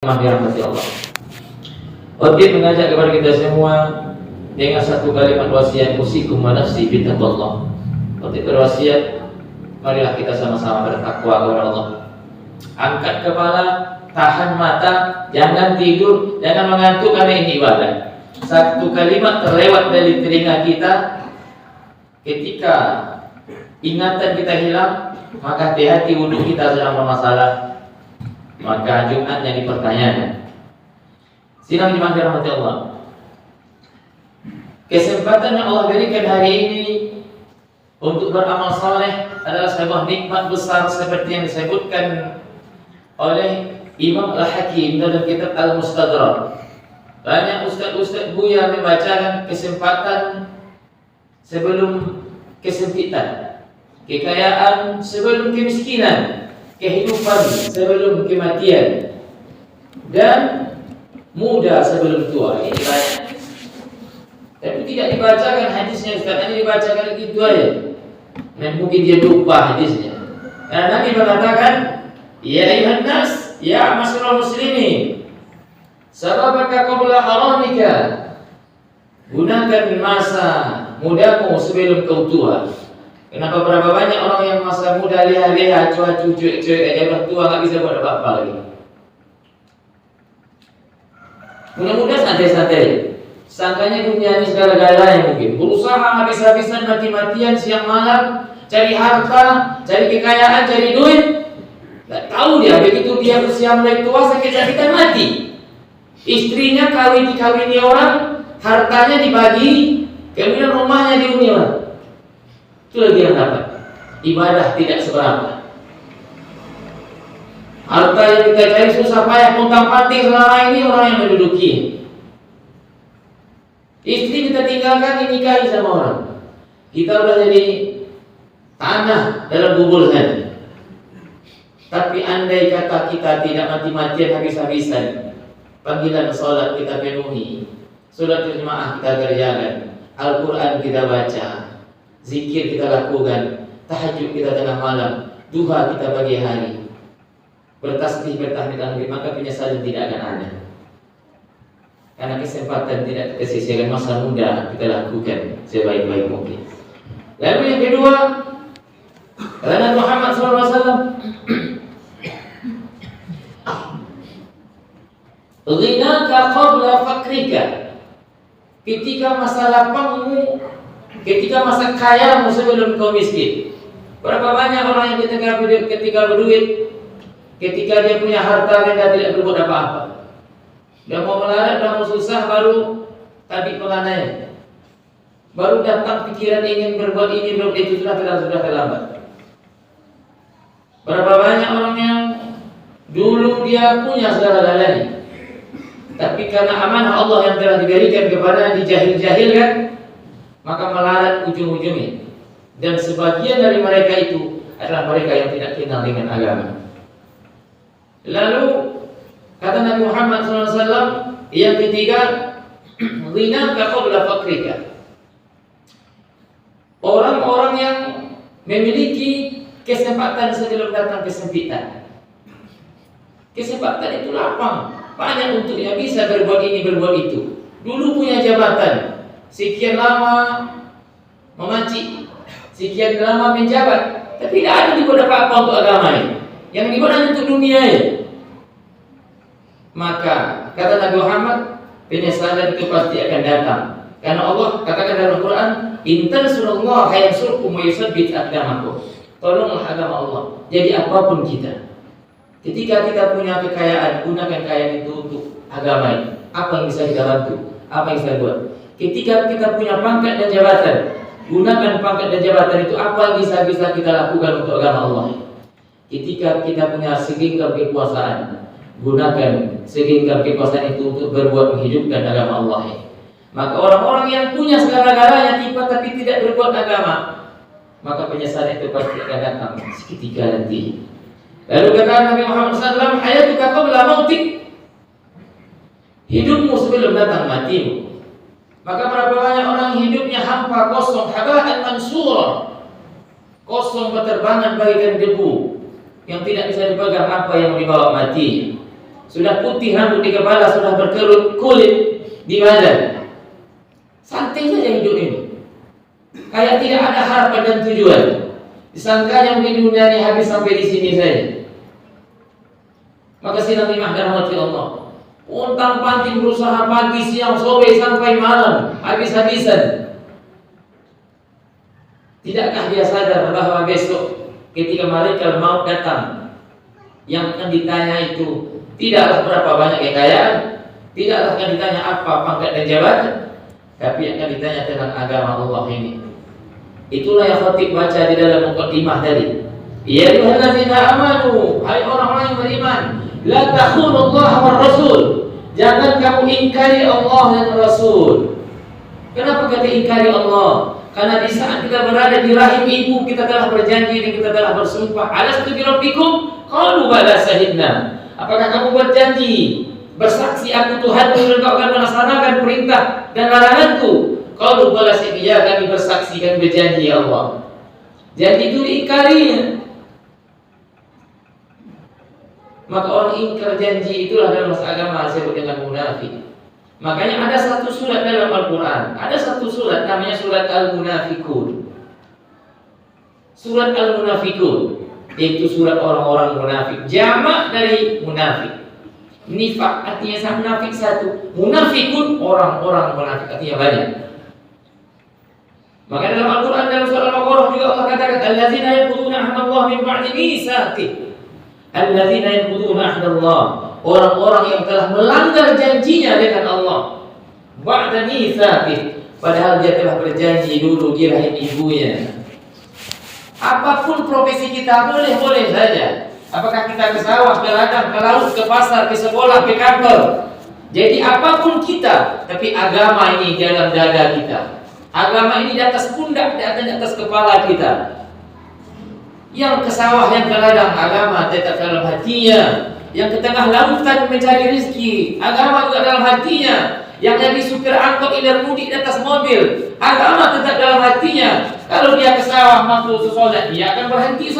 Dirahmati Allah. Waktu mengajak kepada kita semua dengan satu kalimat wasiat, usikum wa nafsi bittaqwallah. Waktu berwasiat, marilah kita sama-sama bertakwa kepada Allah. Angkat kepala, tahan mata, jangan tidur, jangan mengantuk karena ini ibadah. Satu kalimat terlewat dari telinga kita, ketika ingatan kita hilang, maka hati-hati wudhu kita sedang bermasalah. Maka Jumatnya dipertanyakan. Sidang jemaah dirahmati Allah. Kesempatan yang Allah berikan hari ini untuk beramal saleh adalah sebuah nikmat besar seperti yang disebutkan oleh Imam Al-Hakim dalam kitab Al-Mustadrak. Banyak ustaz-ustaz buya membacakan kesempatan sebelum kesempitan, kekayaan sebelum kemiskinan, kehidupan sebelum kematian, dan muda sebelum tua. Ini banyak. Tapi tidak dibacakan hadisnya Ustaz, hanya dibacakan itu aja. Dan mungkin dia lupa hadisnya. Karena Nabi mengatakan, ya ayuhan nas, ya masyarul muslimin, sababaka qabla haramika. Gunakan masa mudamu sebelum kau tua. Kenapa berapa banyak orang yang masa muda leha-leha, cuacu, cuek-cuek aja, udah tua nggak bisa buat apa-apa lagi. Mudah-mudahan santai-santai. Sangkanya dunia ini segala-galanya mungkin. Berusaha habis-habisan, mati-matian, siang malam, cari harta, cari kekayaan, cari duit. Gak tahu dia, begitu dia usia mulai tua, sakit-sakitan mati. Istrinya dikawini orang, hartanya dibagi, kemudian rumahnya dihuni orang. Itulah dia yang dapat. Ibadah tidak seberapa. Harta yang kita cari susah payah pontang-panting selama ini orang yang menduduki. Istri kita tinggalkan, dinikahi sama orang. Kita udah jadi tanah dalam bubur sana. Tapi andai kata kita tidak mati-matian habis-habisan, panggilan sholat kita penuhi, sholat jemaah kita kerjakan, Al-Quran kita baca, zikir kita lakukan, tahajud kita tengah malam, duha kita pagi hari, bertasbih, bertahmid, maka penyesalan tidak akan ada. Karena kesempatan tidak tersisihkan, masa muda kita lakukan sebaik-baik mungkin. Lalu yang kedua, karena Muhammad SAW, ghinaka qabla fakrika. Ketika masa lapangmu, ketika masa kayamu sebelum kau miskin. Berapa banyak orang yang ketika berduit, ketika dia punya harta dan dia tidak berbuat apa-apa. Dia mau melarat, dia mau susah, baru tadi pelananya, baru datang pikiran ingin berbuat ini, berbuat itu, sudah terlambat. Berapa banyak orang yang dulu dia punya segala-galanya, tapi karena amanah Allah yang telah diberikan kepada dijahil-jahilkan, maka melarat ujung-ujungnya. Dan sebagian dari mereka itu adalah mereka yang tidak kenal dengan agama. Lalu kata Nabi Muhammad SAW yang ketiga, ghinaka qabla fakrika. Orang-orang yang memiliki kesempatan sebelum datang kesempitan. Kesempatan itu lapang, banyak untuknya, bisa berbuat ini, berbuat itu. Dulu punya jabatan, sekian lama memancing, sekian lama menjabat, tapi tidak ada dibuat apa-apa untuk agama ini. Yang dibuat hanya untuk dunia ini. Maka kata Nabi Muhammad, penyesalan itu pasti akan datang. Karena Allah katakan dalam Al-Quran, in tansurullaha yansurkum wa yutsabbit aqdamakum. Tolonglah agama Allah. Jadi apapun kita, ketika kita punya kekayaan, gunakan kekayaan itu untuk agama ini. Apa yang bisa kita bantu? Apa yang bisa buat? Ketika kita punya pangkat dan jabatan, gunakan pangkat dan jabatan itu. Apa yang bisa kita lakukan untuk agama Allah? Ketika kita punya segenggam kekuasaan, gunakan segenggam kekuasaan itu untuk berbuat menghidupkan agama Allah. Maka orang-orang yang punya segala-galanya tapi tidak berbuat agama, maka penyesalan itu pasti akan datang seketika nanti. Lalu kata Nabi Muhammad SAW, hayatuka qabla mautik. Hidupmu sebelum datang matimu. Maka berapa banyak orang hidupnya hampa, kosong, haba'an mansura, kosong, berterbangan bagaikan debu yang tidak bisa dipegang, apa yang dibawa mati. sudah putih rambut di kepala, sudah berkerut kulit di badan. Santai saja hidup ini, kayak tidak ada harapan dan tujuan. Disangkanya mungkin dunia ini habis sampai di sini saja. Maka sidang lima dirahmati Allah, untang panting berusaha pagi, siang, sore sampai malam, habis-habisan. Tidakkah dia sadar bahwa besok ketika malaikat maut datang, yang akan ditanya itu tidaklah berapa banyak kekayaan, tidaklah akan ditanya apa pangkat dan jabatan, tapi akan ditanya tentang agama Allah ini. Itulah yang khatib baca di dalam muqaddimah tadi. Ya ayyuhallazina amanu, hai orang-orang yang beriman, la takhunullaha war rasul. Jangan kamu ingkari Allah dan Rasul. Kenapa kata ingkari Allah? Karena di saat kita berada di rahim ibu, kita telah berjanji dan kita telah bersumpah, alastu bi rabbikum? Qalu bala syahidna. Apakah kamu berjanji, bersaksi aku Tuhan dan engkau akan melaksanakan perintah dan laranganku? Qalu bala syahidna, ya kami bersaksi dan berjanji ya Allah. Janji itu diingkari. Maka orang ingkar janji itulah dalam masalah agama disebut dengan munafik. Makanya ada satu surat dalam Al-Quran, ada satu surat namanya surat Al-Munafikun. Surat Al-Munafikun, itu surat orang-orang munafik, jamak dari munafik. Nifak artinya sama, munafik satu, munafikun orang-orang munafik artinya banyak. Maka dalam Al-Quran dalam surah Al-Baqarah juga Allah katakan, alladzina yanquduna ahdallahi min ba'di mitsaqih. Alladzina yanquduna ahdallah, orang-orang yang telah melanggar janjinya dengan Allah. Ba'da mitsaqih, padahal dia telah berjanji dulu di rahim ibunya. Apapun profesi kita boleh-boleh saja. Apakah kita ke sawah, ke ladang, ke laut, ke pasar, ke sekolah, ke kantor. Jadi apapun kita, tapi agama ini di dalam dada kita. Agama ini di atas pundak, di atas kepala kita. Yang ke sawah, yang ke ladang, agama tetap dalam hatinya. Yang ke tengah lautan mencari rezeki, agama juga dalam hatinya. Yang jadi supir angkot ilir mudik di atas mobil, agama tetap dalam hatinya. Kalau dia ke sawah mampu sholat, dia akan berhenti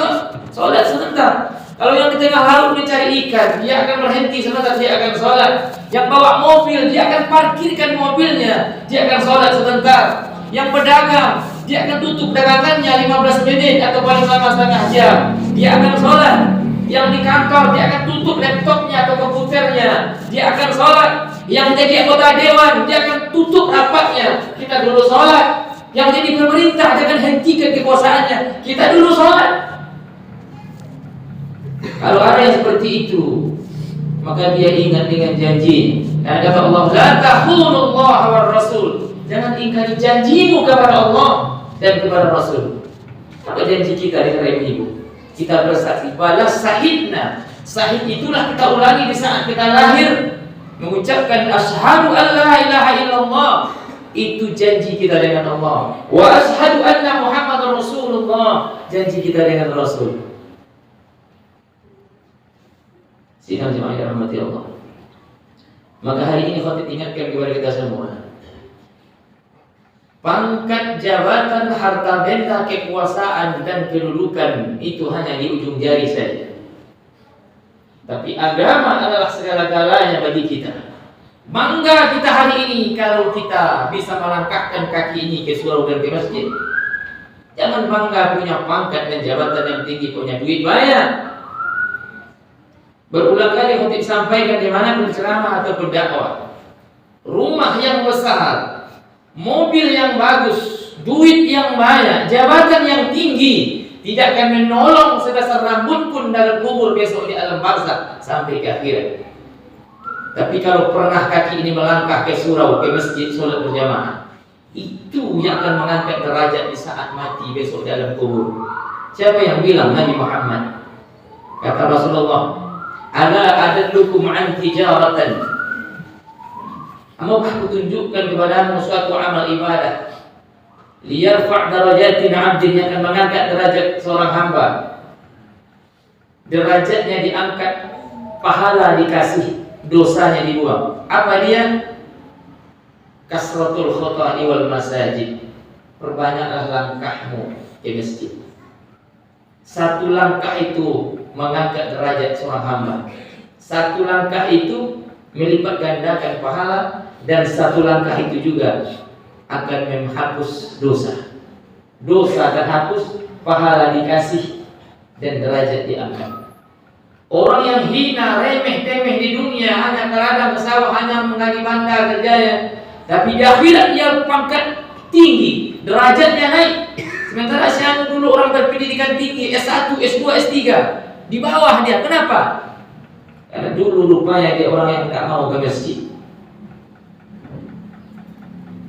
sholat sebentar. Kalau yang di tengah laut mencari ikan, dia akan berhenti sebentar, dia akan sholat. Yang bawa mobil, dia akan parkirkan mobilnya, dia akan sholat sebentar. Yang pedagang, dia akan tutup dagangannya 15 menit atau paling lama setengah jam, dia akan sholat. Yang di kantor, dia akan tutup laptopnya atau komputernya, dia akan sholat. Yang jadi anggota dewan, dia akan tutup rapatnya, kita dulu sholat. Yang jadi pemerintah, jangan hentikan kekuasaannya, kita dulu sholat. Kalau ada yang seperti itu, maka dia ingat dengan janji. Dan kata Allah, la takhunullaha war rasul. Jangan ingkari janjimu kepada Allah dan kepada Rasul. Apa janji kita di hari ibu? Kita bersaksi, balas sahidna. Sahid itulah kita ulangi di saat kita lahir, mengucapkan asyhadu an la ilaha illallah. Itu janji kita dengan Allah. Wa asyhadu anna Muhammadar Rasulullah. Janji kita dengan Rasul. Sidang jemaah yang dirahmati Allah. Maka hari ini khatib ingatkan kepada kita semua. Pangkat, jabatan, harta benda, kekuasaan dan kedudukan itu hanya di ujung jari saja. Tapi agama adalah segala-galanya bagi kita. Bangga kita hari ini kalau kita bisa melangkahkan kaki ini ke surau dan ke masjid. Jangan bangga punya pangkat dan jabatan yang tinggi, punya duit banyak. Berulang kali khatib sampaikan dimanapun ceramah atau berdakwah, rumah yang besar, mobil yang bagus, duit yang banyak, jabatan yang tinggi tidak akan menolong sebesar rambut pun dalam kubur besok di alam barzakh sampai ke akhirat. Tapi kalau pernah kaki ini melangkah ke surau, ke masjid, sholat berjamaah, itu yang akan mengangkat derajat di saat mati besok di alam kubur. Siapa yang bilang? Nabi Muhammad. Kata Rasulullah, ala adallukum an tijaratan, maukah kutunjukkan kepadamu suatu amal ibadah, liyarfa' darajatin 'abdin, yang akan mengangkat derajat seorang hamba. Derajatnya diangkat, pahala dikasih, dosanya dibuang. Apa dia? Kasratul khuta'i wal masajid. Perbanyaklah langkahmu ke masjid. Satu langkah itu mengangkat derajat seorang hamba. Satu langkah itu melipat gandakan pahala, dan satu langkah itu juga akan menghapus dosa. Dosa terhapus, pahala dikasih, dan derajat diangkat. Orang yang hina, remeh, temeh di dunia, hanya keladang ke sawah, hanya mengali bandar kerjanya, tapi di akhirat dia pangkat tinggi, derajatnya naik. Sementara si anu dulu orang berpendidikan tinggi, S1, S2, S3, di bawah dia. Kenapa? Karena dulu rupanya dia orang yang tak mau ke masjid.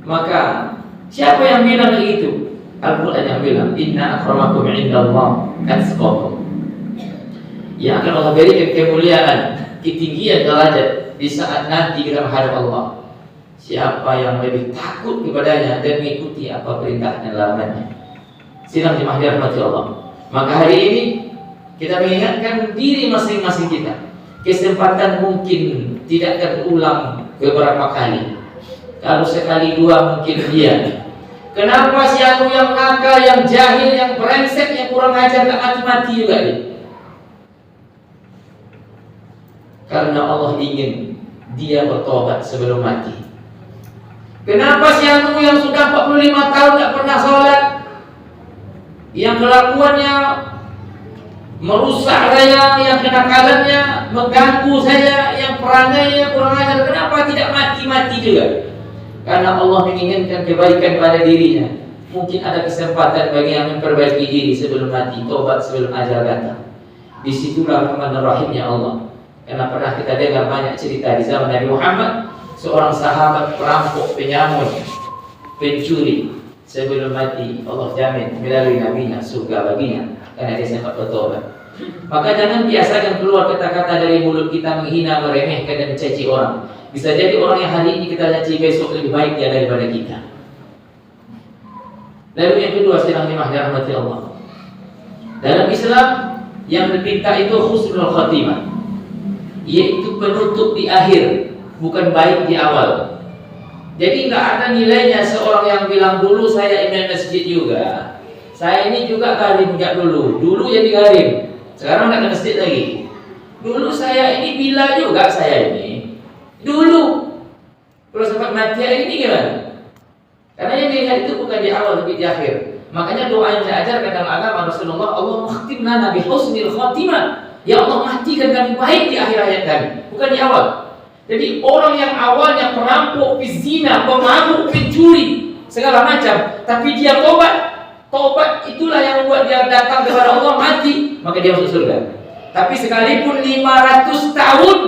Maka siapa yang bilang begitu? Al-Quran yang bilang, Inna akramakum indallah atqakum. Yang akan Allah berikan kemuliaan, ketinggian derajat di saat nanti kita menghadap Allah. Siapa yang lebih takut kepadanya dan mengikuti apa perintah dan larangannya. Sidang jemaah dirahmati Allah. Maka hari ini kita mengingatkan diri masing-masing kita. Kesempatan mungkin tidak akan ulang beberapa kali. Kalau sekali dua mungkin dia. Kenapa si anu yang nakal, yang jahil, yang brengsek, yang kurang ajar tak mati-mati juga dia? Karena Allah ingin dia bertobat sebelum mati. Kenapa si anu yang sudah 45 tahun tak pernah sholat, yang kelakuannya merusak saya, yang kenakalannya mengganggu saya, yang perangainya kurang ajar, kenapa tidak mati-mati juga? Karena Allah menginginkan kebaikan pada dirinya. Mungkin ada kesempatan bagi yang memperbaiki diri sebelum mati, tobat sebelum ajal datang. Disitulah rahman rahimnya Allah. Karena pernah kita dengar banyak cerita di zaman Nabi Muhammad, seorang sahabat perampok, penyamun, pencuri, sebelum mati Allah jamin melalui nabinya surga baginya karena dia sempat bertobat. Maka jangan biasakan keluar kata-kata dari mulut kita menghina, meremehkan dan mencaci orang. Bisa jadi orang yang hari ini kita caci besok lebih baik dia daripada kita. Lalu yang kedua, sedang dirahmati Allah. Dalam Islam yang diminta itu husnul khatimah, yaitu penutup di akhir, bukan baik di awal. Jadi nggak ada nilainya seorang yang bilang dulu saya imam masjid juga, saya ini juga karim nggak dulu jadi karim, sekarang nggak ke masjid lagi. Dulu saya ini bila juga saya ini, dulu kalau sempat mati hari ini gimana? Karena yang dilihat itu bukan di awal tapi di akhir. Makanya doa yang saya ajarkan dalam agama Rasulullah, Allah makhtimna nabi husnil khatimah. Ya Allah, matikan kami baik di akhir hayat kami, bukan di awal. Jadi orang yang awalnya perampok, pezina, pemabuk, pencuri, segala macam, tapi dia tobat itulah yang membuat dia datang kepada Allah, mati, maka dia masuk surga. Tapi sekalipun 500 tahun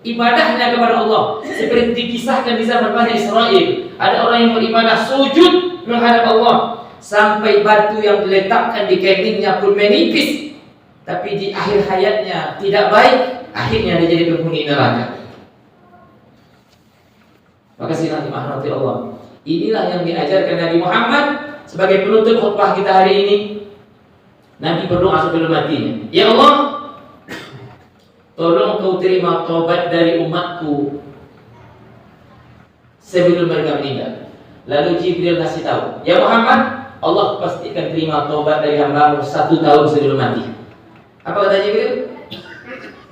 ibadahnya kepada Allah, seperti dikisahkan di zaman Bani Israel, ada orang yang beribadah sujud menghadap Allah sampai batu yang diletakkan di keningnya pun menipis, tapi di akhir hayatnya tidak baik, akhirnya dia jadi penghuni neraka. Maka silakan dirahmati Allah. Inilah yang diajarkan Nabi Muhammad sebagai penutup khutbah kita hari ini. Nabi berdoa sebelum matinya, Ya Allah, tolong kau terima taubat dari umatku sebelum mereka meninggal. Lalu Jibril kasih tahu, Ya Muhammad, Allah pastikan terima taubat dari hamba-Mu 1 tahun sebelum mati. Apa kata Jibril?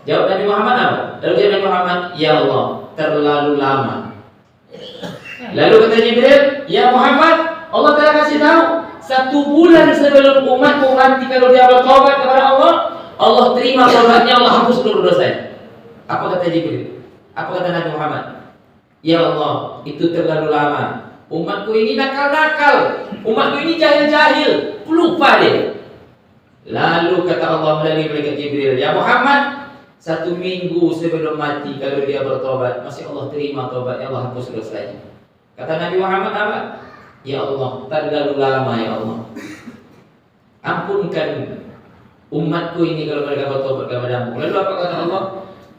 Jawab Nabi Muhammad apa? Lalu jawab Nabi Muhammad, Ya Allah, terlalu lama. Lalu kata Jibril, Ya Muhammad, Allah telah kasih tahu 1 bulan sebelum umatmu mati kalau dia bertobat kepada Allah, Allah terima taubatnya, Allah hapus seluruh dosanya. Apa kata Jibril? Apa kata Nabi Muhammad? Ya Allah, itu terlalu lama. Umatku ini nakal-nakal, umatku ini jahil-jahil, lupa deh. Lalu kata Allah melalui malaikat Jibril, Ya Muhammad, 1 minggu sebelum mati kalau dia bertobat, masih Allah terima taubatnya, Allah hapus dosanya. Kata Nabi Muhammad apa? Ya Allah, terlalu lama ya Allah. Ampunkan umatku ini kalau mereka bertobat kepadamu. Lalu apa kata Allah?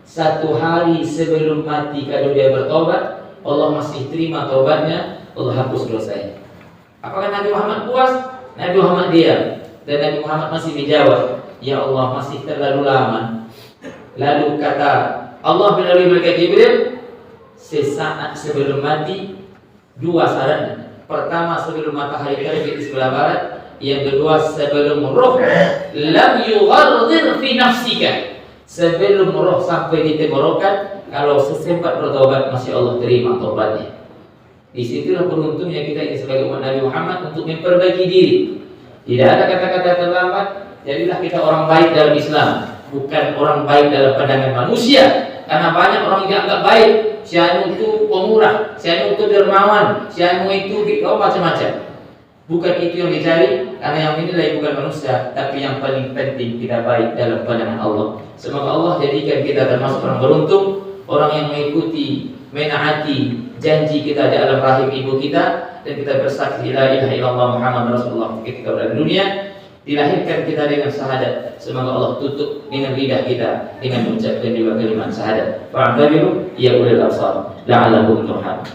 1 hari sebelum mati kalau dia bertobat, Allah masih terima taubatnya, Allah hapus dosanya. Apakah Nabi Muhammad puas? Nabi Muhammad diam. Dan Nabi Muhammad masih menjawab, Ya Allah, masih terlalu lama. Lalu kata Allah melalui malaikat Jibril, sesaat sebelum mati, 2 syaratnya. Pertama, sebelum matahari terbit di sebelah barat. Yang kedua, sebelum roh lam yughardir fi nafsika, sebelum roh sampai di tenggorokan, kalau sesempat bertobat masih Allah terima tobatnya. Disitulah beruntungnya kita ini sebagai umat Nabi Muhammad untuk memperbaiki diri. Tidak ada kata-kata terlambat. Jadilah kita orang baik dalam Islam, bukan orang baik dalam pandangan manusia. Karena banyak orang yang dianggap baik. Si anu itu pemurah, si anu itu dermawan, si anu itu macam-macam. Bukan itu yang dicari, karena yang dinilai bukan manusia, tapi yang paling penting kita baik dalam pandangan Allah. Semoga Allah jadikan kita termasuk orang beruntung, orang yang mengikuti, menaati janji kita di alam rahim ibu kita, dan kita bersaksi la ilaha illallah Muhammad Rasulullah ketika berada di dunia. Dilahirkan kita dengan syahadat. Semoga Allah tutup dengan lidah kita dengan mengucapkan juga kalimat syahadat. Fa'tabiru ya ulil absar la'allakum turhamun.